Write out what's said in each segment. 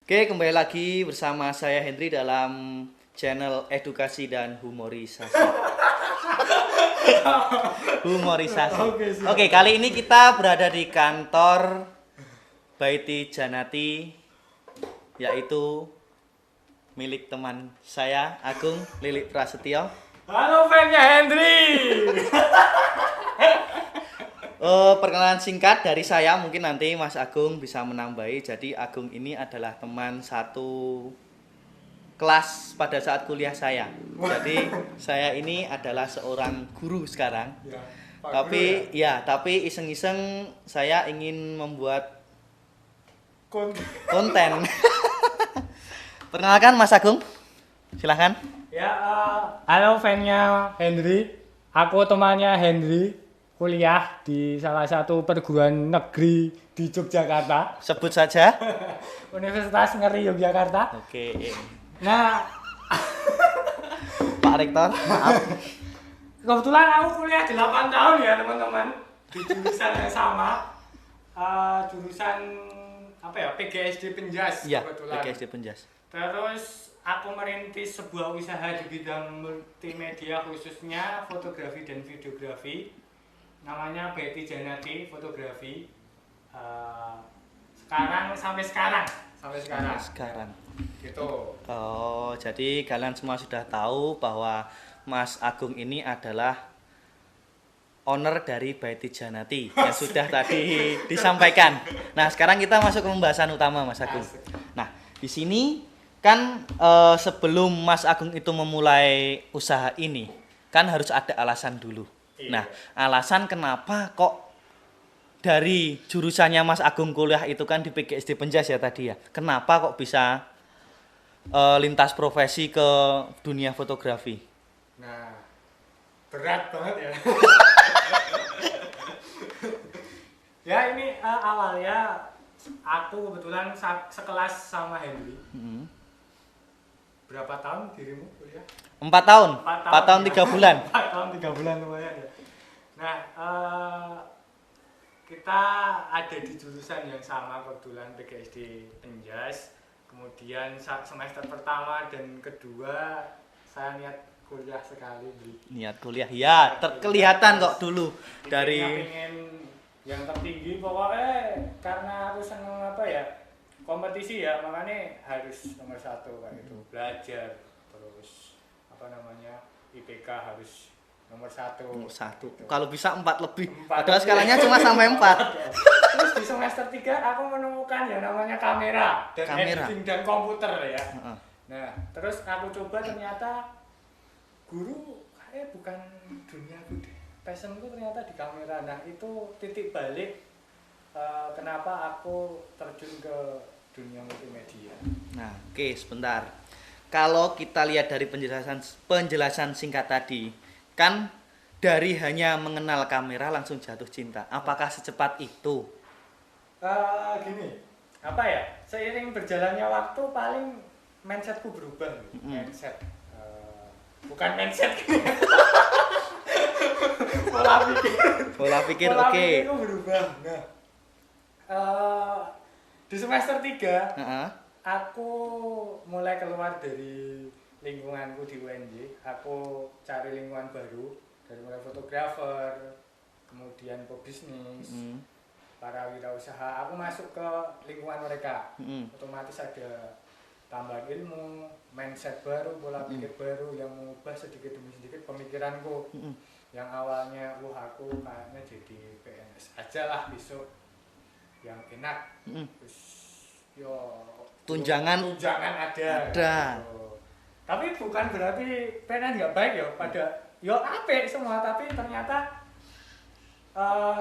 Oke, kembali lagi bersama saya Henry dalam channel edukasi dan humorisasi. Humorisasi. Oke, kali ini kita berada di kantor Baiti Janati, yaitu milik teman saya Agung Lilik Prasetyo. Halo fansnya Henry. Perkenalan singkat dari saya, mungkin nanti Mas Agung bisa menambahi. Jadi Agung ini adalah teman satu kelas pada saat kuliah saya. Jadi saya ini adalah seorang guru sekarang. Ya, Tapi iseng-iseng saya ingin membuat konten. Perkenalkan Mas Agung, silahkan. Ya, halo fansnya Henry. Aku temannya Henry, kuliah di salah satu perguruan negeri di Yogyakarta, Sebut saja. Universitas Negeri Yogyakarta. Oke, Nah, Pak Rektor, maaf. kebetulan aku kuliah 8 tahun ya teman-teman di jurusan yang sama. Jurusan apa ya? PGSD Penjas Iya, kebetulan. PGSD Penjas. Terus aku merintis sebuah usaha di bidang multimedia, khususnya fotografi dan videografi. Namanya Baiti Janati Fotografi. Sampai sekarang. Sekarang. Gitu. Oh, jadi kalian semua sudah tahu bahwa Mas Agung ini adalah owner dari Baiti Janati yang sudah tadi disampaikan. Nah, sekarang kita masuk ke pembahasan utama Mas Agung. Nah, di sini kan sebelum Mas Agung itu memulai usaha ini, kan harus ada alasan dulu. Nah, alasan kenapa kok dari jurusannya Mas Agung kuliah itu kan di PGSD Penjas ya tadi ya. Kenapa kok bisa lintas profesi ke dunia fotografi? Nah, berat banget ya. Ya ini awalnya aku kebetulan sekelas sama Henry. Berapa tahun dirimu kuliah? 4 tahun. 4 tahun ya. 3 bulan. 4 tahun 3 bulan lumayan ya. Nah, kita ada di jurusan yang sama kebetulan PGSD Penjas. Kemudian semester pertama dan kedua saya niat kuliah sekali. Niat kuliah ya, terkelihatan kok dulu dari pengen yang tertinggi pokoknya, karena aku seneng apa ya, kompetisi ya, makanya harus nomor 1 kayak gitu. Belajar terus apa namanya, IPK harus nomor 1. Gitu. Kalau bisa 4 lebih. 4 Padahal lebih. skalanya cuma sampai 4. Terus di semester 3 aku menemukan yang namanya kamera dan editing dan komputer ya. Nah, terus aku coba, ternyata guru kayak bukan duniaku deh. Passionku ternyata di kamera. Nah, itu titik balik kenapa aku terjun ke dunia multimedia. Nah, oke, sebentar. Kalau kita lihat dari penjelasan singkat tadi, kan dari hanya mengenal kamera langsung jatuh cinta. Apakah secepat itu? Gini, apa ya? Seiring berjalannya waktu paling mindsetku berubah. Mindset, bukan mindset. Pola pikir Oke. pikirku berubah. Nah, di semester 3 aku mulai keluar dari lingkunganku di UNJ. Aku cari lingkungan baru, dari mulai fotografer, kemudian pebisnis, para wirausaha. Aku masuk ke lingkungan mereka. Otomatis ada tambah ilmu, mindset baru, pola pikir baru yang mengubah sedikit demi sedikit pemikiranku. Yang awalnya aku kayaknya jadi PNS aja lah besok, yang enak. Terus tunjangan ada. Gitu. Tapi bukan berarti PNS nggak baik ya, pada apik semua, tapi ternyata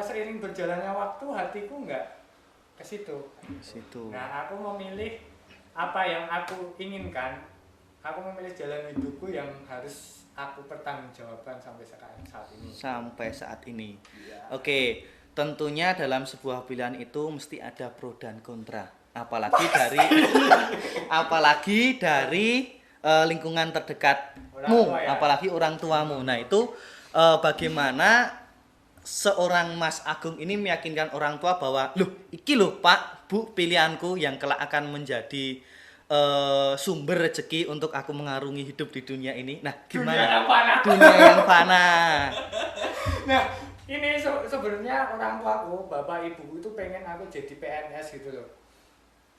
seiring berjalannya waktu hatiku nggak ke situ. Nah, aku memilih apa yang aku inginkan. Aku memilih jalan hidupku yang harus aku pertanggungjawabkan sampai saat ini. Ya. Oke, tentunya dalam sebuah pilihan itu mesti ada pro dan kontra. Apalagi dari lingkungan terdekatmu, apalagi orang tuamu. Nah, itu bagaimana seorang Mas Agung ini meyakinkan orang tua bahwa, loh, iki loh Pak, ibu pilihanku yang kelak akan menjadi sumber rezeki untuk aku mengarungi hidup di dunia ini. Nah, gimana? Dunia yang fana. Dunia yang fana. Nah, ini sebenarnya orang tuaku, bapak ibuku itu pengen aku jadi PNS gitu loh.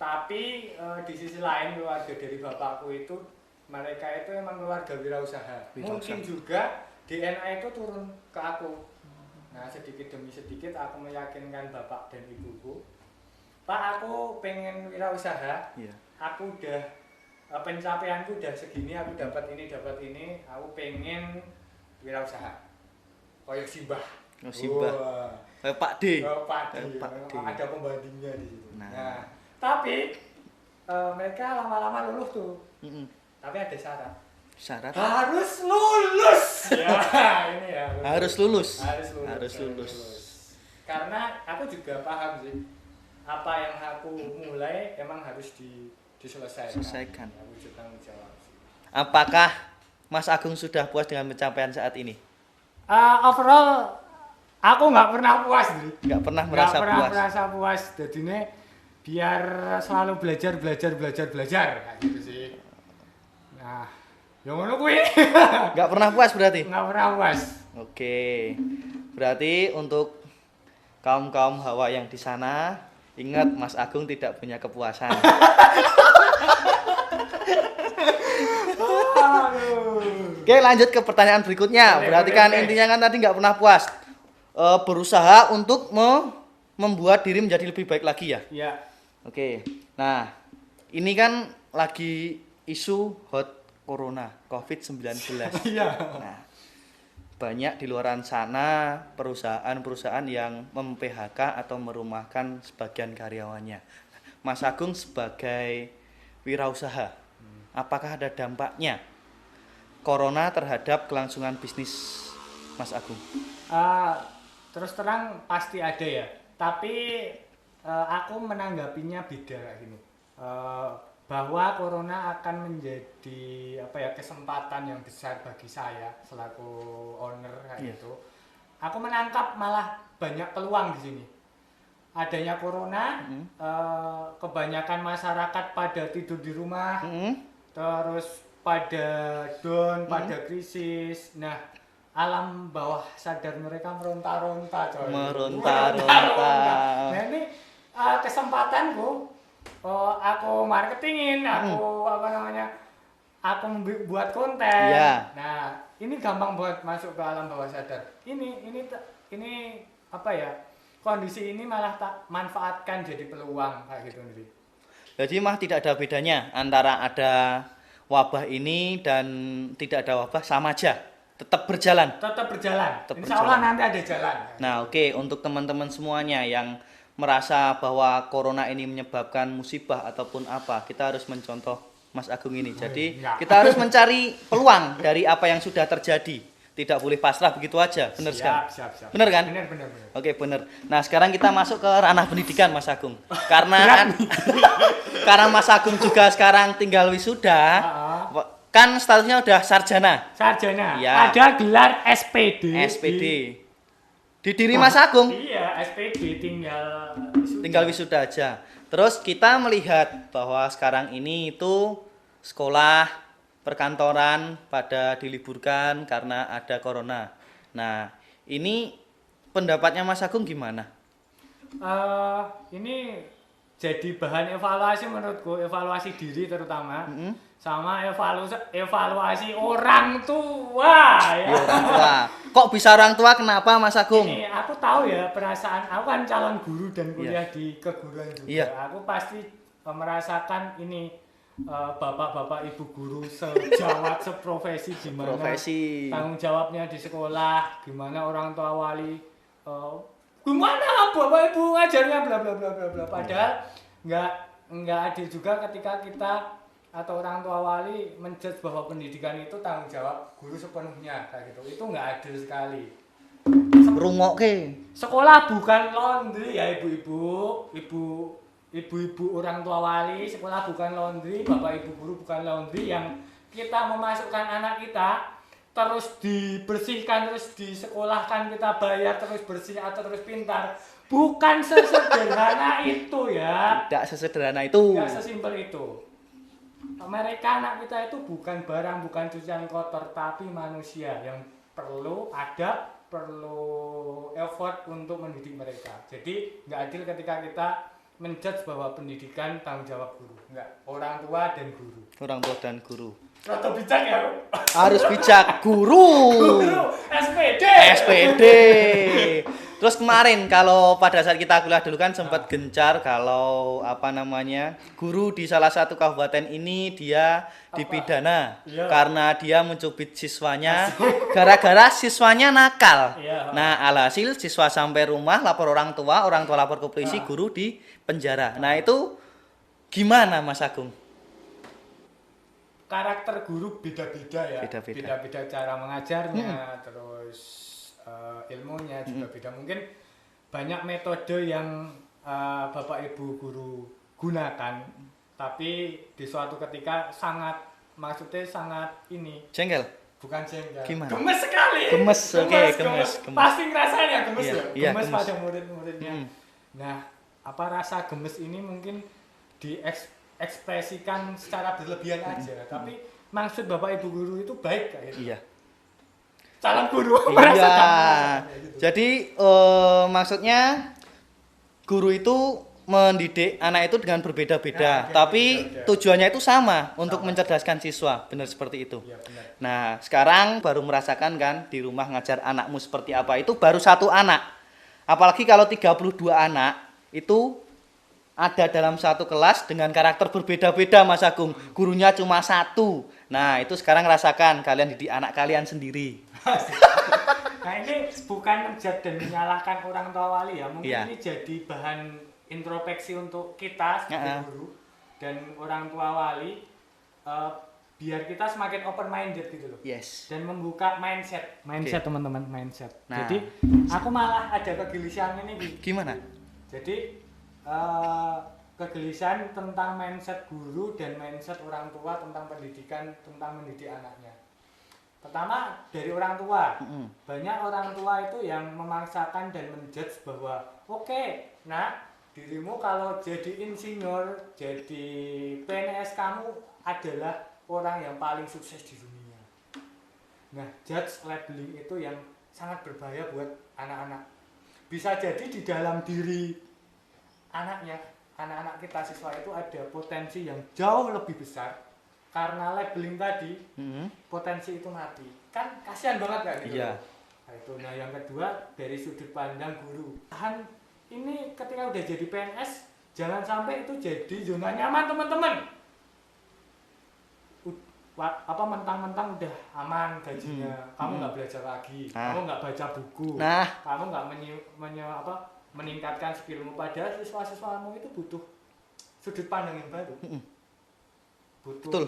Tapi di sisi lain keluarga dari bapakku itu mereka itu emang keluarga wirausaha. Mungkin juga DNA itu turun ke aku. Nah, sedikit demi sedikit aku meyakinkan bapak dan ibuku, Pak, aku pengen wirausaha. Iya. Aku udah pencapaianku udah segini, aku dapat ini, aku pengen wirausaha. Kayak Simbah. Oh, Simbah. Kayak Pak D. Oh, Pak D. Pak D. Ada pembandingnya di situ. Nah, tapi mereka lama-lama lulus tuh. mm-mm. Tapi ada syarat. Syarat Harus lulus. Ya, ini ya. harus lulus. Harus lulus. Karena aku juga paham sih. Apa yang aku mulai emang harus diselesaikan. Aku juga tanggung jawab sih. Apakah Mas Agung sudah puas dengan pencapaian saat ini? Overall aku nggak pernah puas, Dri. Nggak pernah merasa nggak pernah puas. merasa puas. Jadi ini biar selalu belajar kayak gitu sih. Nah, yang ngono kuwi. Nggak pernah puas berarti? Nggak pernah puas. Oke. Berarti untuk kaum-kaum hawa yang di sana, ingat Mas Agung tidak punya kepuasan. Oke, lanjut ke pertanyaan berikutnya. Berarti kan intinya kan tadi nggak pernah puas. Berusaha untuk membuat diri menjadi lebih baik lagi ya. Iya. Oke. Nah, ini kan lagi isu hot corona, COVID-19. Iya. Nah, banyak di luar sana perusahaan-perusahaan yang mem-PHK atau merumahkan sebagian karyawannya. Mas Agung sebagai wirausaha, apakah ada dampaknya corona terhadap kelangsungan bisnis Mas Agung? Terus terang pasti ada ya. Tapi aku menanggapinya beda kayak gini. Bahwa corona akan menjadi kesempatan yang besar bagi saya selaku owner kayak gitu. Aku menangkap malah banyak peluang di sini. Adanya corona, kebanyakan masyarakat pada tidur di rumah, terus pada down, pada krisis. Nah, alam bawah sadar mereka meronta-ronta, coy. Meronta-ronta. Nah, ini kesempatanku. Aku marketingin, aku aku buat konten. Ya. Nah, ini gampang buat masuk ke alam bawah sadar. Ini kondisi ini malah tak manfaatkan jadi peluang kayak gitu nih. Jadi mah tidak ada bedanya antara ada wabah ini dan tidak ada wabah, sama aja. Tetap berjalan. Insya Allah nanti ada jalan. Nah, oke. Untuk teman-teman semuanya yang merasa bahwa corona ini menyebabkan musibah ataupun apa, kita harus mencontoh Mas Agung ini. Jadi kita harus mencari peluang dari apa yang sudah terjadi. Tidak boleh pasrah begitu aja. Benar kan? Siap. Benar kan? Benar. Oke, benar. Nah, sekarang kita masuk ke ranah pendidikan, Mas Agung. Karena Mas Agung juga sekarang tinggal wisuda. Kan statusnya udah sarjana. Ya. Ada gelar SPD. Di diri Mas Agung. Iya, SPD tinggal wisuda aja. Terus kita melihat bahwa sekarang ini itu sekolah, perkantoran pada diliburkan karena ada corona. Nah, ini pendapatnya Mas Agung gimana? Ini jadi bahan evaluasi menurutku, evaluasi diri terutama, sama evaluasi orang tua. Ya. Orang tua. Kok bisa orang tua? Kenapa Mas Agung? Ini aku tahu ya perasaan. Aku kan calon guru dan kuliah di keguruan juga. Iya. Aku pasti merasakan ini. Bapak-bapak ibu guru sejawat seprofesi gimana tanggung jawabnya di sekolah, gimana orang tua wali, gimana bapak ibu ngajarnya bla bla bla bla bla. Padahal nggak adil juga ketika kita atau orang tua wali menjudge bahwa pendidikan itu tanggung jawab guru sepenuhnya kayak gitu. Itu nggak adil sekali. Rungokke. Sekolah bukan laundry ya ibu-ibu orang tua wali, sekolah bukan laundry, bapak ibu guru bukan laundry yang kita memasukkan anak kita terus dibersihkan, terus disekolahkan, kita bayar terus bersih atau terus pintar, Bukan sesederhana itu ya. Tidak sesederhana itu. Tidak sesimpel itu. Mereka anak kita itu bukan barang, bukan cucian kotor, tapi manusia yang perlu adab, perlu effort untuk mendidik mereka. Jadi nggak adil ketika kita menjudge bahwa pendidikan tanggung jawab guru. Nggak, orang tua dan guru. Orang tua dan guru. Rada bijak ya. Harus bijak guru. Guru, SPD. SPD. Terus kemarin kalau pada saat kita kuliah dulu kan sempat gencar kalau guru di salah satu kabupaten ini dia dipidana karena dia mencubit siswanya gara-gara siswanya nakal. Nah, alhasil siswa sampai rumah lapor orang tua lapor ke polisi, guru di penjara. Nah, itu gimana Mas Agung? Karakter guru beda-beda ya. Beda-beda cara mengajarnya, terus ilmunya juga beda. Mungkin banyak metode yang Bapak Ibu guru gunakan, tapi di suatu ketika sangat ini jengkel. Bukan jengkel. Gimana? Gemes sekali. Gemes. Pasti ngerasain ya gemes ya. Iya, Gemes gemes pada murid-muridnya. Nah, apa rasa gemes ini mungkin diekspresikan secara berlebihan aja, tapi maksud Bapak Ibu guru itu baik kayak gitu. Iya. Calon guru. Iya. Jadi maksudnya guru itu mendidik anak itu dengan berbeda-beda, tapi tujuannya itu sama untuk mencerdaskan siswa, benar seperti itu. Iya, benar. Nah, sekarang baru merasakan kan di rumah ngajar anakmu seperti apa, itu baru satu anak. Apalagi kalau 32 anak, itu ada dalam satu kelas dengan karakter berbeda-beda Mas Agung. Gurunya cuma satu. Nah, itu sekarang rasakan kalian didik anak kalian sendiri. Nah, ini bukan menjat dan menyalahkan orang tua wali ya. Mungkin ini jadi bahan introspeksi untuk kita sebagai guru dan orang tua wali, biar kita semakin open minded gitu loh. Yes. Dan membuka mindset teman-teman, mindset. Nah, jadi aku malah ada kegelisahan ini. Gimana? Jadi kegelisahan tentang mindset guru dan mindset orang tua tentang pendidikan, tentang mendidik anaknya. Pertama dari orang tua. Banyak orang tua itu yang memaksakan dan menjudge bahwa oke, nah dirimu kalau jadi insinyur, jadi PNS, kamu adalah orang yang paling sukses di dunia. Nah, judge labeling itu yang sangat berbahaya buat anak-anak. Bisa jadi di dalam diri anak-anak kita siswa itu ada potensi yang jauh lebih besar, karena labeling tadi potensi itu mati. Kan kasihan banget kan gitu. Iya. Nah, itu. Nah, yang kedua dari sudut pandang guru. Ini ketika udah jadi PNS jangan sampai itu jadi zona nyaman teman-teman. Mentang-mentang udah aman gajinya, kamu nggak belajar lagi, kamu nggak baca buku, kamu nggak meningkatkan skillmu, padahal siswa-siswamu itu butuh sudut pandang yang baru. Butuh. Betul.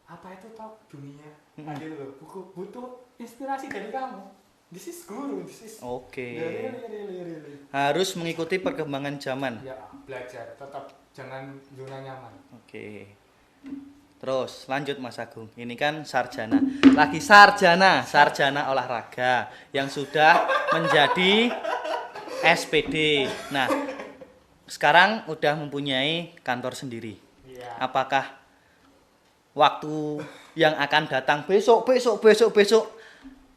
Apa itu toh dunia? Gitu loh. Butuh inspirasi dari kamu. This is guru, this is. Oke. Really. Harus mengikuti perkembangan zaman. Ya, belajar, tetap jangan zona nyaman. Oke. Terus lanjut Mas Agung. Ini kan sarjana. Lagi sarjana olahraga yang sudah menjadi SPD. Nah, sekarang udah mempunyai kantor sendiri. Iya. Apakah waktu yang akan datang besok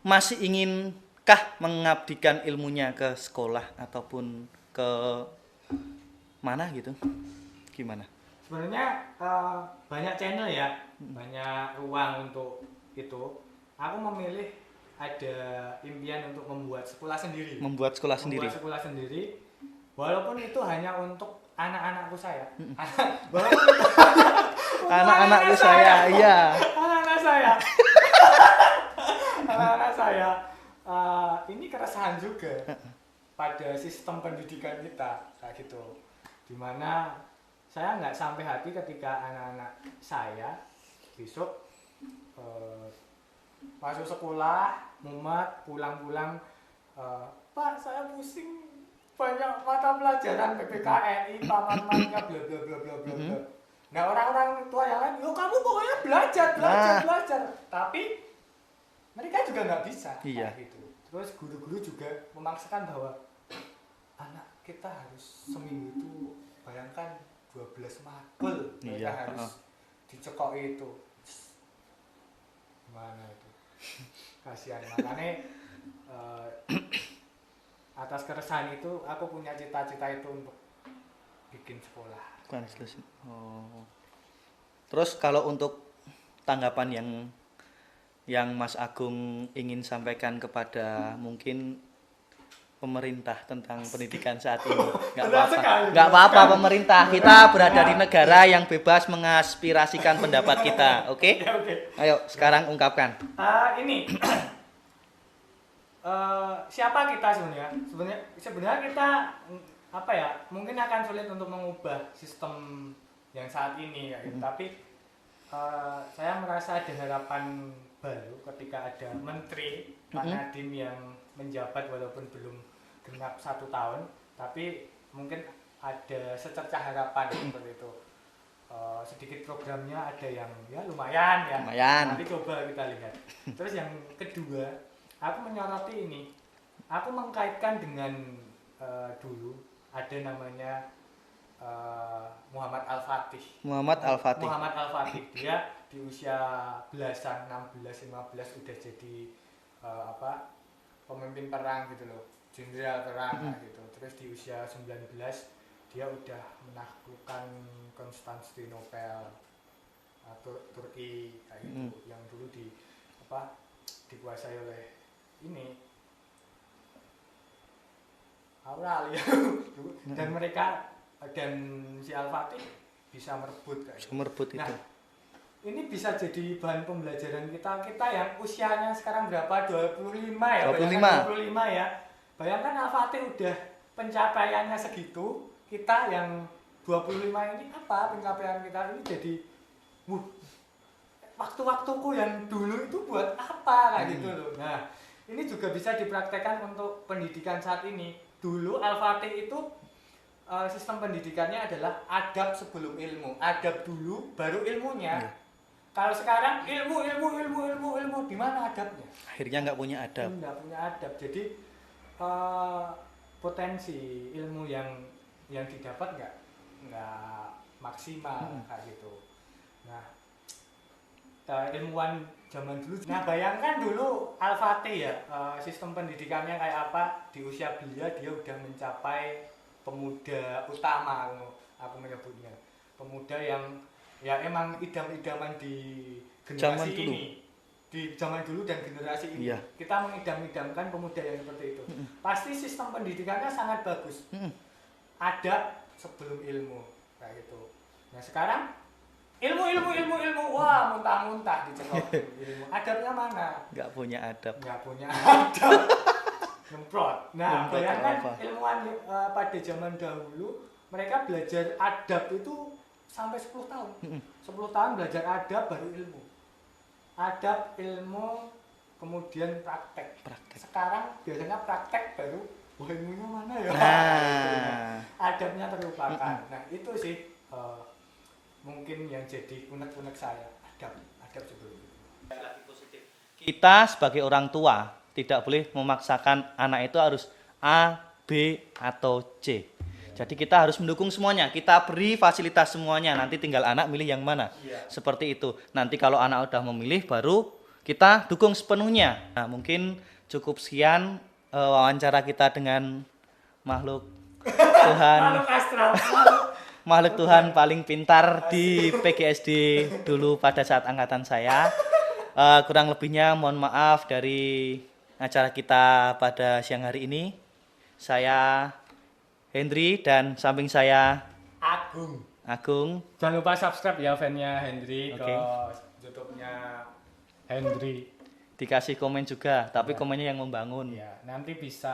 masih inginkah mengabdikan ilmunya ke sekolah ataupun ke mana gitu? Gimana? Sebenarnya banyak channel ya, banyak ruang untuk itu. Aku memilih ada impian untuk membuat sekolah sendiri. Membuat sekolah sendiri. Walaupun itu hanya untuk anak-anakku saya. Anak-anakku saya, iya. Anak-anak saya. Ini keresahan juga pada sistem pendidikan kita kayak gitu. Dimana saya nggak sampai hati ketika anak-anak saya besok masuk sekolah, mumet, pulang-pulang, Pak saya pusing, banyak mata pelajaran PPKN, IPA, matematika, bla bla bla bla bla. Nah orang-orang tua yang lain, yo kamu pokoknya belajar. Tapi mereka juga nggak bisa. Iya. Gitu. Terus guru-guru juga memaksakan bahwa anak kita harus seminggu itu bayangkan 12 makul mereka Iya, harus dicekoki itu. Gimana itu? Kasihan makanya atas keresahan itu aku punya cita-cita itu untuk bikin sekolah. Oh. Terus kalau untuk tanggapan yang Mas Agung ingin sampaikan kepada mungkin pemerintah tentang pendidikan saat ini, nggak Benar apa-apa, sekali, nggak benar apa-apa sekali. pemerintah. Kita berada di negara yang bebas mengaspirasikan pendapat kita, oke? Ya, oke. Ayo sekarang ungkapkan. Ini siapa kita sebenarnya? Sebenarnya kita apa ya? Mungkin akan sulit untuk mengubah sistem yang saat ini ya. Tapi saya merasa ada harapan baru ketika ada Menteri Pak Nadiem yang menjabat walaupun belum genap 1 tahun, tapi mungkin ada secercah harapan seperti itu. Sedikit programnya ada yang ya lumayan ya. Lumayan. Nanti coba kita lihat. Terus yang kedua, aku menyoroti ini. Aku mengkaitkan dengan dulu ada namanya Muhammad Al-Fatih. Muhammad Al-Fatih. Muhammad Al-Fatih dia di usia belasan 16 15 udah jadi pemimpin perang gitu loh. Jenderal perang gitu. Terus di usia 19 dia udah menaklukkan Konstantinopel, Turki kayak gitu, yang dulu dikuasai oleh ini Aural ya. Dan mereka dan si Al-Fatih bisa merebut kayak gitu. Merebut itu. Nah, ini bisa jadi bahan pembelajaran kita yang usianya sekarang berapa? 25 ya. 25. 25 ya. Bayangkan Al-Fatih udah pencapaiannya segitu, kita yang 25 ini apa pencapaian kita ini jadi waktu-waktuku yang dulu itu buat apa kayak gitu loh. Nah, ini juga bisa dipraktekkan untuk pendidikan saat ini. Dulu Al-Fatih itu sistem pendidikannya adalah adab sebelum ilmu. Adab dulu baru ilmunya. Kalau sekarang ilmu, di mana adabnya? Akhirnya nggak punya adab. Nggak punya adab. Jadi potensi ilmu yang didapat nggak maksimal kayak gitu. Nah, ilmuwan zaman dulu. Nah, bayangkan dulu Al-Fatih ya, sistem pendidikannya kayak apa? Di usia belia dia udah mencapai pemuda utama, aku menyebutnya. Pemuda yang ya emang idam-idaman di generasi ini. Di zaman dulu dan generasi ini. Iya. Kita mengidam-idamkan pemuda yang seperti itu. Pasti sistem pendidikannya sangat bagus. Adab sebelum ilmu kayak gitu. Nah, sekarang ilmu, wah muntah-muntah dicekok ilmu. Adabnya mana? Nggak punya adab. Nggak punya adab. Nyemprot. Nah, Nyemprot bayangkan apa? ilmuwan pada zaman dahulu mereka belajar adab itu sampai 10 tahun. 10 tahun belajar adab baru ilmu. Adab, ilmu, kemudian praktek. Sekarang biasanya praktek baru ilmunya mana ya? Nah. Adabnya terlupakan. Nah, itu sih mungkin yang jadi unek-unek saya. Adab sebelum itu. Kita sebagai orang tua tidak boleh memaksakan anak itu harus A, B, atau C. Jadi kita harus mendukung semuanya. Kita beri fasilitas semuanya. Nanti tinggal anak milih yang mana. Seperti itu. Nanti kalau anak udah memilih baru kita dukung sepenuhnya. Nah, mungkin cukup sekian wawancara kita dengan makhluk Tuhan. Makhluk astral. Makhluk Tuhan paling pintar di PGSD dulu pada saat angkatan saya. Kurang lebihnya mohon maaf dari acara kita pada siang hari ini. Saya Hendri dan samping saya Agung. Jangan lupa subscribe ya fan-nya Hendri Oke. ke YouTube-nya Hendri. Dikasih komen juga, tapi komennya yang membangun. Ya, nanti bisa